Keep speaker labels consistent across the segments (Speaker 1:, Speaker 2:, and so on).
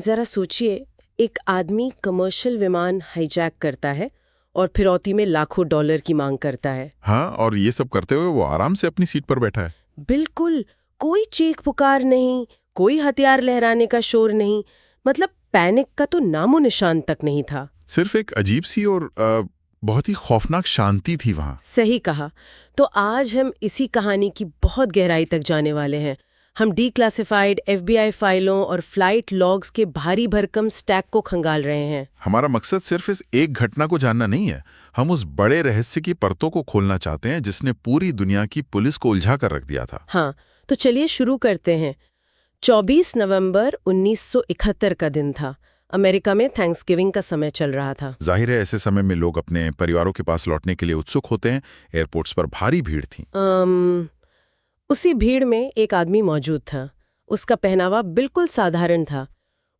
Speaker 1: जरा सोचिए, एक आदमी कमर्शियल विमान हाईजैक करता है और फिरौती में लाखों डॉलर की मांग करता है।
Speaker 2: हाँ, और ये सब करते हुए वो आराम से अपनी सीट पर बैठा है।
Speaker 1: बिल्कुल, कोई चीख पुकार नहीं, कोई हथियार लहराने का शोर नहीं, मतलब पैनिक का तो नामो निशान तक नहीं था।
Speaker 2: सिर्फ एक अजीब सी और बहुत ही खौफनाक शांति थी वहां।
Speaker 1: सही कहा। तो आज हम इसी कहानी की बहुत गहराई तक जाने वाले हैं। हम डीक्लासिफाइड FBI फाइलों और फ्लाइट लॉग्स के भारी भरकम स्टैक को खंगाल रहे हैं।
Speaker 2: हमारा मकसद सिर्फ इस एक घटना को जानना नहीं है, हम उस बड़े रहस्य की परतों को खोलना चाहते हैं जिसने पूरी दुनिया की पुलिस को उलझा कर रख दिया था।
Speaker 1: हाँ, तो चलिए शुरू करते हैं। 24 नवंबर 1971 का दिन था। अमेरिका में थैंक्सगिविंग का समय चल रहा था।
Speaker 2: जाहिर है ऐसे समय में लोग अपने परिवारों के पास लौटने के लिए उत्सुक होते हैं। एयरपोर्ट्स पर भारी भीड़ थी।
Speaker 1: उसी भीड़ में एक आदमी मौजूद था। उसका पहनावा बिल्कुल साधारण था।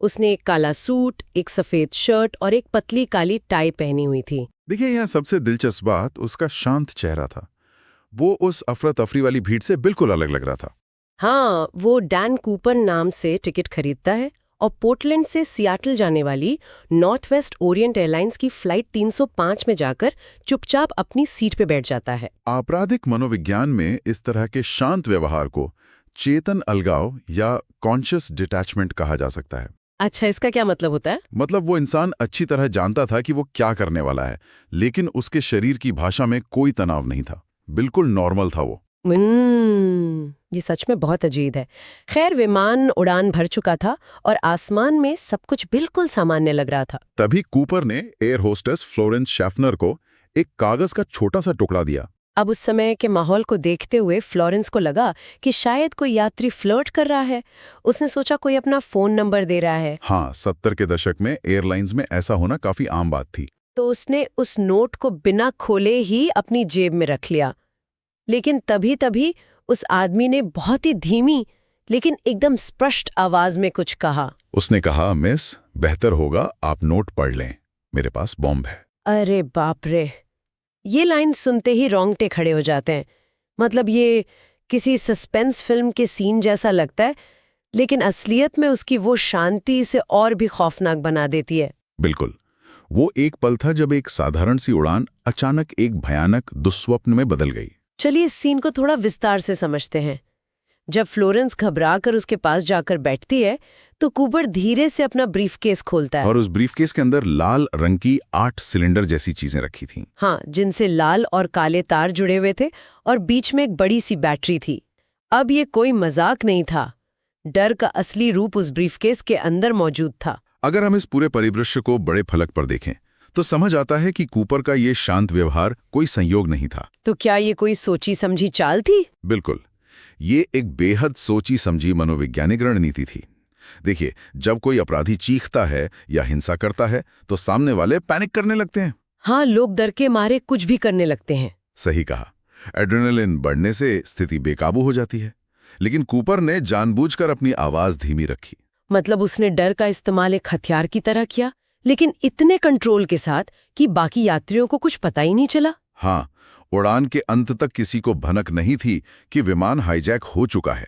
Speaker 1: उसने एक काला सूट, एक सफेद शर्ट और एक पतली काली टाई पहनी हुई थी।
Speaker 2: देखिए, यहाँ सबसे दिलचस्प बात उसका शांत चेहरा था। वो उस अफरा तफरी वाली भीड़ से बिल्कुल अलग लग रहा था।
Speaker 1: हाँ, वो डैन कूपर नाम से टिकट खरीदता है और पोर्टलैंड से सियाटल जाने वाली नॉर्थ वेस्ट ओरिएंट एयरलाइंस की फ्लाइट 305 में जाकर चुपचाप अपनी सीट पे बैठ जाता है।
Speaker 2: आपराधिक मनोविज्ञान में इस तरह के शांत व्यवहार को चेतन अलगाव या कॉन्शियस डिटैचमेंट कहा जा सकता है।
Speaker 1: अच्छा, इसका क्या मतलब होता है?
Speaker 2: मतलब वो इंसान अच्छी तरह जानता था कि वो क्या करने वाला है, लेकिन उसके शरीर की भाषा में कोई तनाव नहीं था। बिल्कुल नॉर्मल था वो।
Speaker 1: ये सच में बहुत अजीब है। खैर, विमान उड़ान भर चुका था और आसमान में सब कुछ बिल्कुल सामान्य लग रहा था।
Speaker 2: तभी कूपर ने एयर होस्टेस फ्लोरेंस शैफनर को एक कागज का छोटा सा टुकड़ा दिया।
Speaker 1: अब उस समय के माहौल को देखते हुए फ्लोरेंस को लगा कि शायद कोई यात्री फ्लर्ट कर रहा है। उसने सोचा कोई अपना फोन नंबर दे रहा है।
Speaker 2: हाँ, 70 के दशक में एयरलाइंस में ऐसा होना काफी आम बात थी।
Speaker 1: तो उसने उस नोट को बिना खोले ही अपनी जेब में रख लिया। लेकिन तभी उस आदमी ने बहुत ही धीमी लेकिन एकदम स्पष्ट आवाज में कुछ कहा।
Speaker 2: उसने कहा, मिस, बेहतर होगा आप नोट पढ़ लें, मेरे पास बॉम्ब है।
Speaker 1: अरे बाप रे! ये लाइन सुनते ही रोंगटे खड़े हो जाते हैं। मतलब ये किसी सस्पेंस फिल्म के सीन जैसा लगता है, लेकिन असलियत में उसकी वो शांति इसे और भी खौफनाक बना देती है।
Speaker 2: बिल्कुल, वो एक पल था जब एक साधारण सी उड़ान अचानक एक भयानक दुस्वप्न में बदल गई।
Speaker 1: चलिए इस सीन को थोड़ा विस्तार से समझते हैं। जब फ्लोरेंस घबराकर उसके पास जाकर बैठती है तो कूपर धीरे से अपना ब्रीफकेस खोलता है।
Speaker 2: और उस ब्रीफकेस के अंदर लाल रंग की 8 सिलेंडर जैसी चीजें रखी थीं।
Speaker 1: हाँ, जिनसे लाल और काले तार जुड़े हुए थे और बीच में एक बड़ी सी बैटरी थी। अब ये कोई मजाक नहीं था। डर का असली रूप उस ब्रीफकेस के अंदर मौजूद था।
Speaker 2: अगर हम इस पूरे परिदृश्य को बड़े फलक पर देखें तो समझ आता है कि कूपर का ये शांत व्यवहार कोई संयोग नहीं था।
Speaker 1: तो क्या ये कोई सोची समझी चाल थी?
Speaker 2: बिल्कुल, ये एक बेहद सोची समझी मनोवैज्ञानिक रणनीति थी। देखिए, जब कोई अपराधी चीखता है या हिंसा करता है तो सामने वाले पैनिक करने लगते हैं।
Speaker 1: हाँ, लोग डर के मारे कुछ भी करने लगते हैं।
Speaker 2: सही कहा। एड्रेनलिन बढ़ने से स्थिति बेकाबू हो जाती है। लेकिन कूपर ने जानबूझकर अपनी आवाज धीमी रखी।
Speaker 1: मतलब उसने डर का इस्तेमाल एक हथियार की तरह किया, लेकिन इतने कंट्रोल के साथ कि बाकी यात्रियों को कुछ पता ही नहीं चला।
Speaker 2: हाँ, उड़ान के अंत तक किसी को भनक नहीं थी कि विमान हाईजैक हो चुका है।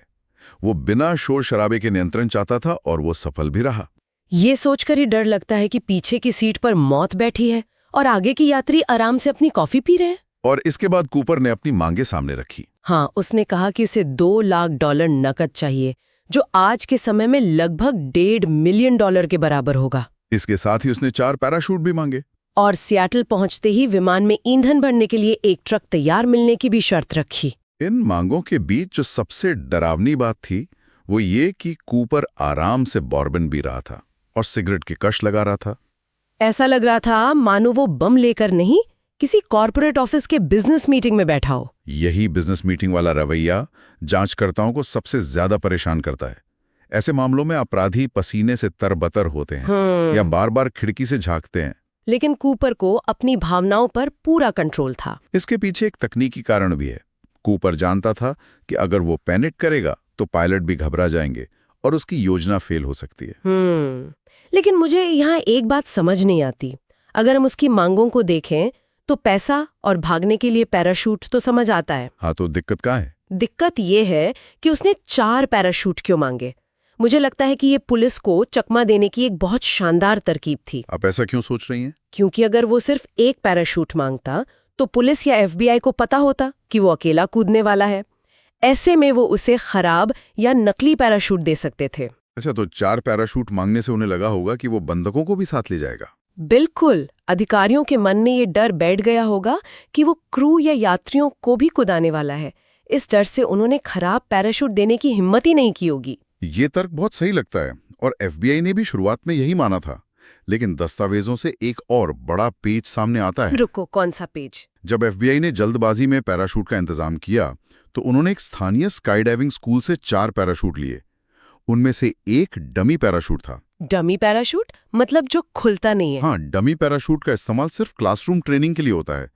Speaker 2: वो बिना शोर शराबे के नियंत्रण चाहता था और वो सफल भी रहा।
Speaker 1: ये सोचकर ही डर लगता है कि पीछे की सीट पर मौत बैठी है और आगे की यात्री आराम से अपनी कॉफी पी रहे हैं।
Speaker 2: और इसके बाद कूपर ने अपनी मांगे सामने रखी।
Speaker 1: हाँ, उसने कहा कि उसे $2 लाख नकद चाहिए, जो आज के समय में लगभग $1.5 मिलियन के बराबर होगा।
Speaker 2: इसके साथ ही उसने 4 पैराशूट भी मांगे।
Speaker 1: और सियाटल पहुंचते ही विमान में ईंधन भरने के लिए एक ट्रक तैयार मिलने की भी शर्त रखी।
Speaker 2: इन मांगों के बीच जो सबसे डरावनी बात थी वो ये कि कूपर आराम से बॉर्बन पी रहा था और सिगरेट की कश लगा रहा था।
Speaker 1: ऐसा लग रहा था मानो वो बम लेकर नहीं, किसी कॉर्पोरेट ऑफिस के बिजनेस मीटिंग में बैठा हो।
Speaker 2: यही बिजनेस मीटिंग वाला रवैया जांचकर्ताओं को सबसे ज्यादा परेशान करता है। ऐसे मामलों में अपराधी पसीने से तरबतर होते हैं या बार बार खिड़की से झांकते हैं।
Speaker 1: लेकिन कूपर को अपनी भावनाओं पर पूरा कंट्रोल था।
Speaker 2: इसके पीछे एक तकनीकी कारण भी है। कूपर जानता था कि अगर वो पैनिक करेगा तो पायलट भी घबरा जाएंगे और उसकी योजना फेल हो सकती है।
Speaker 1: लेकिन मुझे यहाँ एक बात समझ नहीं आती। अगर हम उसकी मांगों को देखें तो पैसा और भागने के लिए पैराशूट तो समझ आता है।
Speaker 2: हाँ, तो दिक्कत कहाँ है?
Speaker 1: दिक्कत ये है कि उसने 4 पैराशूट क्यों मांगे। मुझे लगता है कि ये पुलिस को चकमा देने की एक बहुत शानदार तरकीब थी।
Speaker 2: आप ऐसा क्यों सोच रही हैं?
Speaker 1: क्योंकि अगर वो सिर्फ एक पैराशूट मांगता तो पुलिस या एफबीआई को पता होता कि वो अकेला कूदने वाला है। ऐसे में वो उसे खराब या नकली पैराशूट दे सकते थे।
Speaker 2: अच्छा, तो 4 पैराशूट मांगने से उन्हें लगा होगा कि वो बंधकों को भी साथ ले जाएगा।
Speaker 1: बिल्कुल, अधिकारियों के मन में ये डर बैठ गया होगा कि वो क्रू या यात्रियों को भी कुदाने वाला है। इस डर से उन्होंने खराब पैराशूट देने की हिम्मत ही नहीं की होगी।
Speaker 2: ये तर्क बहुत सही लगता है और एफबीआई ने भी शुरुआत में यही माना था। लेकिन दस्तावेजों से एक और बड़ा पेज सामने आता है।
Speaker 1: रुको, कौन सा पेज?
Speaker 2: जब एफबीआई ने जल्दबाजी में पैराशूट का इंतजाम किया तो उन्होंने एक स्थानीय स्काई डाइविंग स्कूल से 4 पैराशूट लिए। उनमें से एक डमी पैराशूट था।
Speaker 1: Dummy parachute? मतलब जो खुलता नहीं है?
Speaker 2: हाँ, डमी पैराशूट का इस्तेमाल सिर्फ क्लासरूम ट्रेनिंग के लिए होता है।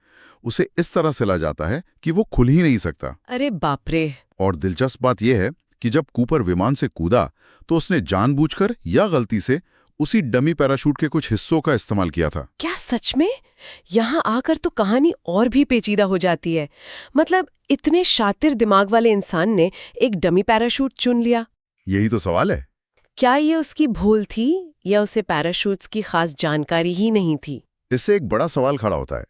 Speaker 2: उसे इस तरह सिला जाता है कि वो खुल ही नहीं सकता।
Speaker 1: अरे बाप रे!
Speaker 2: और दिलचस्प बात यह है कि जब कूपर विमान से कूदा तो उसने जानबूझकर या गलती से उसी डमी पैराशूट के कुछ हिस्सों का इस्तेमाल किया था।
Speaker 1: क्या सच में? यहाँ आकर तो कहानी और भी पेचीदा हो जाती है। मतलब इतने शातिर दिमाग वाले इंसान ने एक डमी पैराशूट चुन लिया।
Speaker 2: यही तो सवाल है।
Speaker 1: क्या ये उसकी भूल थी या उसे पैराशूट्स की खास जानकारी ही नहीं थी?
Speaker 2: इससे एक बड़ा सवाल खड़ा होता है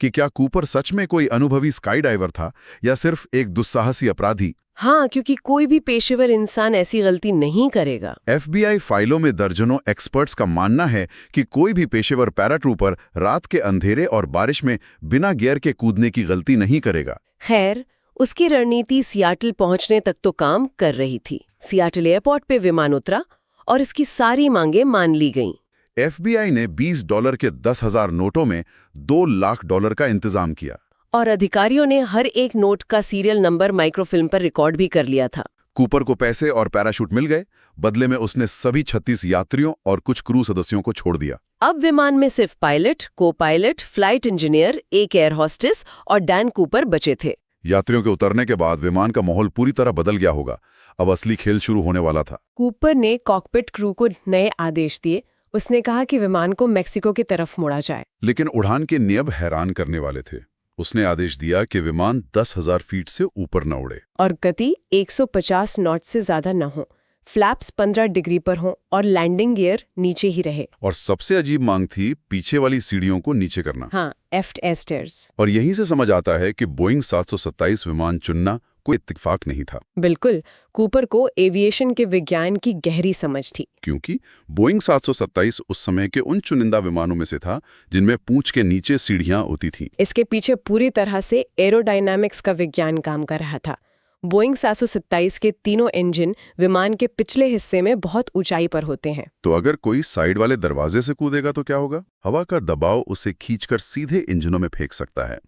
Speaker 2: कि क्या कूपर सच में कोई अनुभवी स्काई डाइवर था या सिर्फ एक दुस्साहसी अपराधी।
Speaker 1: हाँ, क्योंकि कोई भी पेशेवर इंसान ऐसी गलती नहीं करेगा।
Speaker 2: एफबीआई फाइलों में दर्जनों एक्सपर्ट्स का मानना है कि कोई भी पेशेवर पैराट्रूपर रात के अंधेरे और बारिश में बिना गियर के कूदने की गलती नहीं करेगा।
Speaker 1: खैर, उसकी रणनीति सियाटल पहुंचने तक तो काम कर रही थी। सियाटल एयरपोर्ट पे विमान उतरा और इसकी सारी मांगें मान ली गईं।
Speaker 2: एफबीआई ने $20 के 10,000 नोटों में $2 लाख का इंतजाम किया।
Speaker 1: और अधिकारियों ने हर एक नोट का सीरियल नंबर माइक्रोफिल्म पर रिकॉर्ड भी कर लिया था।
Speaker 2: कूपर को पैसे और पैराशूट मिल गए। बदले में उसने सभी 36 यात्रियों और कुछ क्रू सदस्यों को छोड़ दिया।
Speaker 1: अब विमान में सिर्फ पायलट, को पायलट, फ्लाइट इंजीनियर, एक एयर होस्टेस और डैन कूपर बचे थे।
Speaker 2: यात्रियों के उतरने के बाद विमान का माहौल पूरी तरह बदल गया होगा। अब असली खेल शुरू होने वाला था।
Speaker 1: कूपर ने कॉकपिट क्रू को नए आदेश दिए। उसने कहा कि विमान को मेक्सिको की तरफ मोड़ा जाए।
Speaker 2: लेकिन उड़ान के नियम हैरान करने वाले थे। उसने आदेश दिया कि विमान 10,000 फीट से ऊपर न उड़े
Speaker 1: और गति 150 नॉट से ज्यादा न हो, फ्लैप्स 15 डिग्री पर हों और लैंडिंग गियर नीचे ही रहे।
Speaker 2: और सबसे अजीब मांग थी पीछे वाली सीढ़ियों को नीचे करना।
Speaker 1: हाँ, एस्टर्स।
Speaker 2: और यहीं से समझ आता है कि बोइंग 727 विमान चुनना कोई इत्तेफाक नहीं था।
Speaker 1: बिल्कुल, कूपर को एविएशन के विज्ञान की गहरी समझ थी।
Speaker 2: क्योंकि बोइंग 727 उस समय के उन चुनिंदा विमानों में से था जिनमें पूंछ के नीचे सीढ़ियां होती थीं।
Speaker 1: इसके पीछे पूरी तरह से एरोडायनामिक्स का विज्ञान काम कर रहा था। बोइंग 727 के तीनों इंजन विमान के पिछले हिस्से में बहुत ऊंचाई पर होते हैं।
Speaker 2: तो अगर कोई साइड वाले दरवाजे से कूदेगा तो क्या होगा? हवा का दबाव उसे खींचकर सीधे इंजनों में फेंक सकता है।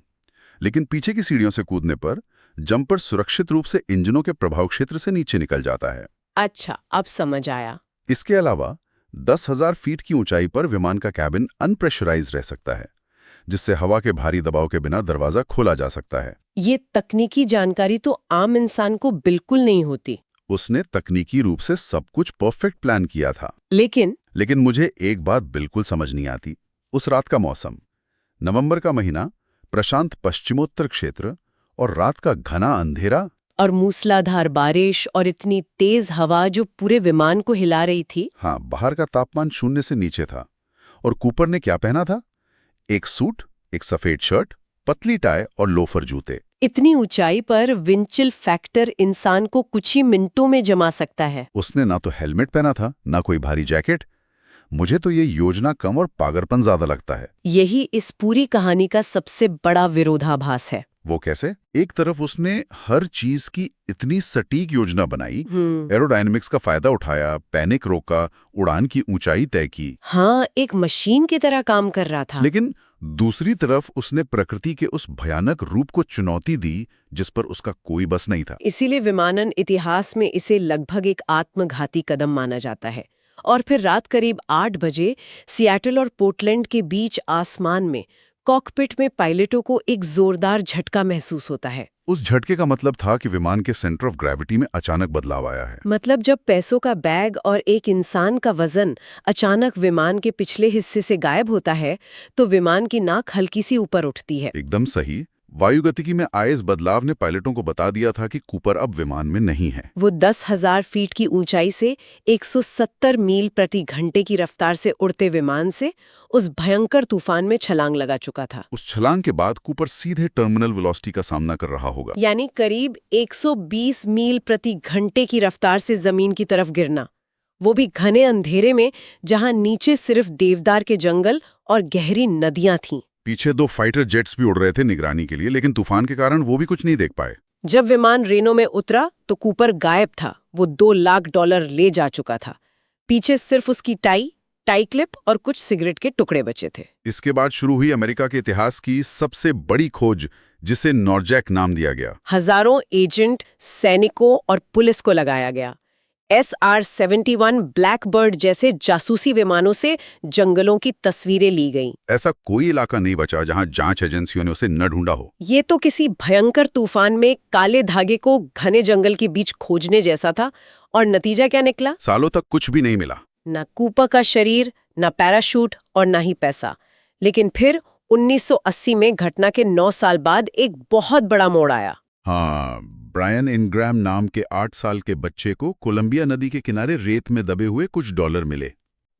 Speaker 2: लेकिन पीछे की सीढ़ियों से कूदने पर जंपर सुरक्षित रूप से इंजनों के प्रभाव क्षेत्र से नीचे निकल जाता है।
Speaker 1: अच्छा, अब समझ आया।
Speaker 2: इसके अलावा 10,000 फीट की ऊंचाई पर विमान का कैबिन अनप्रेशराइज रह सकता है, जिससे हवा के भारी दबाव के बिना दरवाजा खोला जा सकता है।
Speaker 1: ये तकनीकी जानकारी तो आम इंसान को बिल्कुल नहीं होती।
Speaker 2: उसने तकनीकी रूप से सब कुछ परफेक्ट प्लान किया था।
Speaker 1: लेकिन
Speaker 2: मुझे एक बात बिल्कुल समझ नहीं आती। उस रात का मौसम, नवंबर का महीना, प्रशांत पश्चिमोत्तर क्षेत्र और रात का घना अंधेरा
Speaker 1: और मूसलाधार बारिश और इतनी तेज हवा जो पूरे विमान को हिला रही थी।
Speaker 2: हाँ, बाहर का तापमान 0 से नीचे था। और कूपर ने क्या पहना था? एक सूट, एक सफेद शर्ट, पतली टाई और लोफर जूते।
Speaker 1: इतनी ऊंचाई पर विंचिल फैक्टर इंसान को कुछ ही मिनटों में जमा सकता है।
Speaker 2: उसने ना तो हेलमेट पहना था, ना कोई भारी जैकेट। मुझे तो ये योजना कम और पागलपन ज्यादा लगता है।
Speaker 1: यही इस पूरी कहानी का सबसे बड़ा विरोधाभास है।
Speaker 2: वो कैसे? एक तरफ उसने हर चीज की इतनी सटीक योजना बनाई, एरोडायनेमिक्स का फायदा उठाया, पैनिक रोका, उड़ान की ऊंचाई तय की।
Speaker 1: हाँ, एक मशीन की तरह काम कर रहा था।
Speaker 2: लेकिन दूसरी तरफ उसने प्रकृति के उस भयानक रूप को चुनौती दी जिस पर उसका कोई बस नहीं था।
Speaker 1: इसीलिए विमानन इतिहास में इसे लगभग एक आत्मघाती कदम माना जाता है। और फिर रात करीब 8 बजे सियाटल और पोर्टलैंड के बीच आसमान में कॉकपिट में पायलटों को एक जोरदार झटका महसूस होता है।
Speaker 2: उस झटके का मतलब था कि विमान के सेंटर ऑफ ग्रेविटी में अचानक बदलाव आया है।
Speaker 1: मतलब जब पैसों का बैग और एक इंसान का वजन अचानक विमान के पिछले हिस्से से गायब होता है तो विमान की नाक हल्की सी ऊपर उठती है।
Speaker 2: एकदम सही। वायुगतिकी में आए इस बदलाव ने पायलटों को बता दिया था कि कूपर अब विमान में नहीं है।
Speaker 1: वो 10,000 फीट की ऊंचाई से 170 मील प्रति घंटे की रफ्तार से उड़ते विमान से उस भयंकर तूफान में छलांग लगा चुका था।
Speaker 2: उस छलांग के बाद कूपर सीधे टर्मिनल वेलोसिटी का सामना कर रहा होगा,
Speaker 1: यानी करीब 120 मील प्रति घंटे की रफ्तार से जमीन की तरफ गिरना, वो भी घने अंधेरे में जहां नीचे सिर्फ देवदार के जंगल और गहरी नदियां थीं।
Speaker 2: पीछे 2 फाइटर जेट्स भी उड़ रहे थे निगरानी के लिए, लेकिन तूफान के कारण वो भी कुछ नहीं देख पाए।
Speaker 1: जब विमान रेनो में उतरा तो कूपर गायब था। वो $2 लाख ले जा चुका था। पीछे सिर्फ उसकी टाई क्लिप और कुछ सिगरेट के टुकड़े बचे थे।
Speaker 2: इसके बाद शुरू हुई अमेरिका के इतिहास की सबसे बड़ी खोज, जिसे नॉरजैक नाम दिया गया।
Speaker 1: हजारों एजेंट, सैनिकों और पुलिस को लगाया गया। SR-71 ब्लैकबर्ड जैसे जासूसी विमानों से जंगलों की तस्वीरें ली गईं।
Speaker 2: ऐसा कोई इलाका नहीं बचा जहां जांच एजेंसियों ने उसे न ढूंढा हो।
Speaker 1: ये तो किसी भयंकर तूफान में काले धागे को घने जंगल के बीच खोजने जैसा था। और नतीजा क्या निकला?
Speaker 2: सालों तक कुछ भी नहीं मिला।
Speaker 1: न कूपर का शरीर, न पैराशूट और न ही पैसा। लेकिन फिर 1980 में घटना के 9 साल बाद एक बहुत बड़ा मोड़ आया।
Speaker 2: हाँ, ब्रायन इनग्राम नाम के 8 साल के बच्चे को कोलंबिया नदी के किनारे रेत में दबे हुए कुछ डॉलर मिले।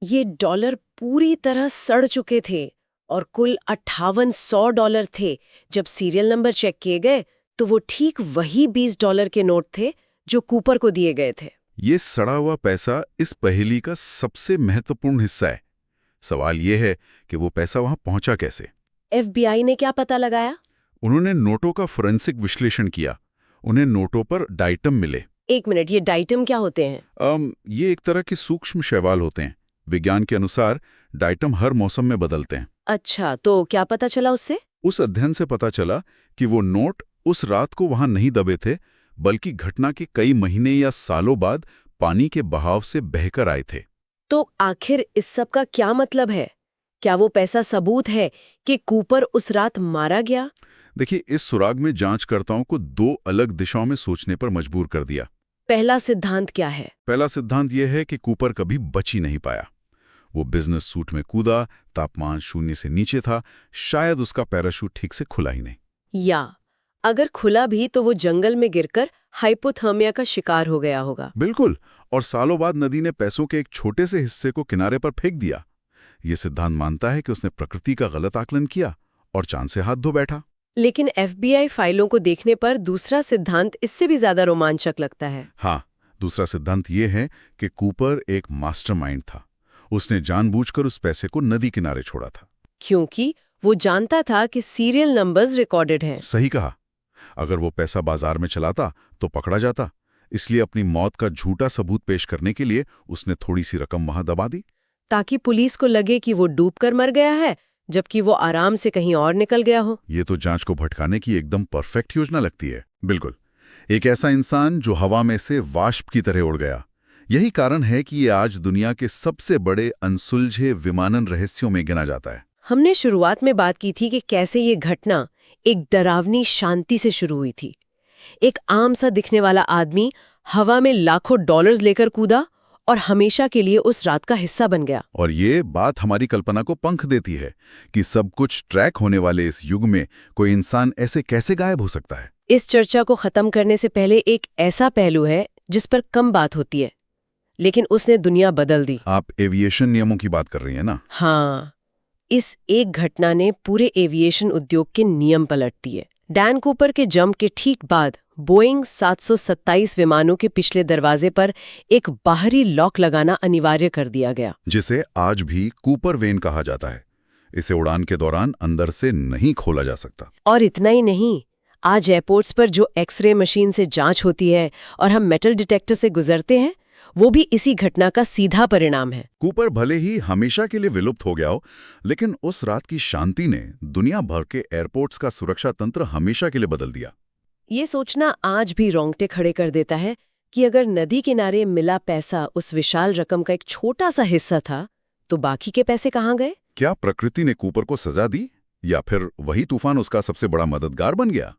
Speaker 1: ये डॉलर पूरी तरह सड़ चुके थे और कुल $5800 थे। जब सीरियल नंबर चेक किए गए तो वो ठीक वही $20 के नोट थे जो कूपर को दिए गए थे।
Speaker 2: ये सड़ा हुआ पैसा इस पहेली का सबसे महत्वपूर्ण हिस्सा है। सवाल ये है कि वो पैसा वहां पहुंचा कैसे?
Speaker 1: FBI ने क्या पता लगाया?
Speaker 2: उन्होंने नोटों का फोरेंसिक विश्लेषण किया। उन्हें नोटों पर डाइटम मिले।
Speaker 1: एक मिनट, ये डाइटम क्या होते हैं?
Speaker 2: ये एक तरह के सूक्ष्म शैवाल होते हैं। विज्ञान के अनुसार डाइटम हर मौसम में बदलते हैं।
Speaker 1: अच्छा, तो क्या पता चला उससे?
Speaker 2: उस अध्ययन से पता चला कि वो नोट उस रात को वहां नहीं दबे थे, बल्कि घटना के कई महीने या सालों बाद पानी के बहाव से बहकर आए थे।
Speaker 1: तो आखिर इस सब का क्या मतलब है? क्या वो पैसा सबूत है कि कूपर उस रात मारा गया?
Speaker 2: देखिए, इस सुराग में जांचकर्ताओं को 2 अलग दिशाओं में सोचने पर मजबूर कर दिया।
Speaker 1: पहला सिद्धांत क्या है?
Speaker 2: पहला सिद्धांत यह है कि कूपर कभी बच ही नहीं पाया। वो बिजनेस सूट में कूदा, तापमान 0 से नीचे था, शायद उसका पैराशूट ठीक से खुला ही नहीं।
Speaker 1: या अगर खुला भी तो वो जंगल में गिरकर हाइपोथर्मिया का शिकार हो गया होगा।
Speaker 2: बिल्कुल, और सालों बाद नदी ने पैसों के एक छोटे से हिस्से को किनारे पर फेंक दिया। ये सिद्धांत मानता है कि उसने प्रकृति का गलत आकलन किया और चांद से हाथ धो बैठा।
Speaker 1: लेकिन FBI फाइलों को देखने पर दूसरा सिद्धांत इससे भी ज्यादा रोमांचक लगता है।
Speaker 2: हाँ, दूसरा सिद्धांत ये है कि कूपर एक मास्टरमाइंड था। उसने जानबूझकर उस पैसे को नदी किनारे छोड़ा था।
Speaker 1: क्योंकि वो जानता था कि सीरियल नंबर्स रिकॉर्डेड हैं।
Speaker 2: सही कहा। अगर वो पैसा बाजार में चलाता तो पकड़ा जाता। इसलिए अपनी मौत का झूठा सबूत पेश करने के लिए उसने थोड़ी सी रकम वहां दबा दी,
Speaker 1: ताकि पुलिस को लगे कि वो डूबकर मर गया है, जबकि वो आराम से कहीं और निकल गया हो।
Speaker 2: ये तो जांच को भटकाने की एकदम परफेक्ट योजना लगती है। बिल्कुल, एक ऐसा इंसान जो हवा में से वाष्प की तरह उड़ गया। यही कारण है कि ये आज दुनिया के सबसे बड़े अनसुलझे विमानन रहस्यों में गिना जाता है।
Speaker 1: हमने शुरुआत में बात की थी कि कैसे ये घटना एक डरावनी शांति से शुरू हुई थी। एक आम सा दिखने वाला आदमी हवा में लाखों डॉलर्स लेकर कूदा और हमेशा के लिए उस रात का हिस्सा बन गया।
Speaker 2: और ये बात हमारी कल्पना को पंख देती है कि सब कुछ ट्रैक होने वाले इस युग में कोई इंसान ऐसे कैसे गायब हो सकता है।
Speaker 1: इस चर्चा को खत्म करने से पहले एक ऐसा पहलू है जिस पर कम बात होती है, लेकिन उसने दुनिया बदल दी।
Speaker 2: आप एविएशन नियमों की बात कर रही हैं ना?
Speaker 1: हाँ, इस एक घटना ने पूरे एविएशन उद्योग के नियम पलट दिए। डैन कूपर के जंप के ठीक बाद बोइंग 727 विमानों के पिछले दरवाजे पर एक बाहरी लॉक लगाना अनिवार्य कर दिया गया,
Speaker 2: जिसे आज भी कूपर वेन कहा जाता है। इसे उड़ान के दौरान अंदर से नहीं खोला जा सकता।
Speaker 1: और इतना ही नहीं, आज एयरपोर्ट्स पर जो एक्सरे मशीन से जांच होती है और हम मेटल डिटेक्टर से गुजरते हैं, वो भी इसी घटना का सीधा परिणाम है।
Speaker 2: कूपर भले ही हमेशा के लिए विलुप्त हो गया हो, लेकिन उस रात की शांति ने दुनिया भर के एयरपोर्ट्स का सुरक्षा तंत्र हमेशा के लिए बदल दिया।
Speaker 1: ये सोचना आज भी रोंगटे खड़े कर देता है कि अगर नदी किनारे मिला पैसा उस विशाल रकम का एक छोटा सा हिस्सा था, तो बाकी के पैसे कहाँ गए?
Speaker 2: क्या प्रकृति ने कूपर को सजा दी, या फिर वही तूफान उसका सबसे बड़ा मददगार बन गया?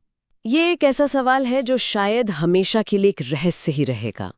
Speaker 1: ये एक ऐसा सवाल है जो शायद हमेशा के लिए एक रहस्य ही रहेगा।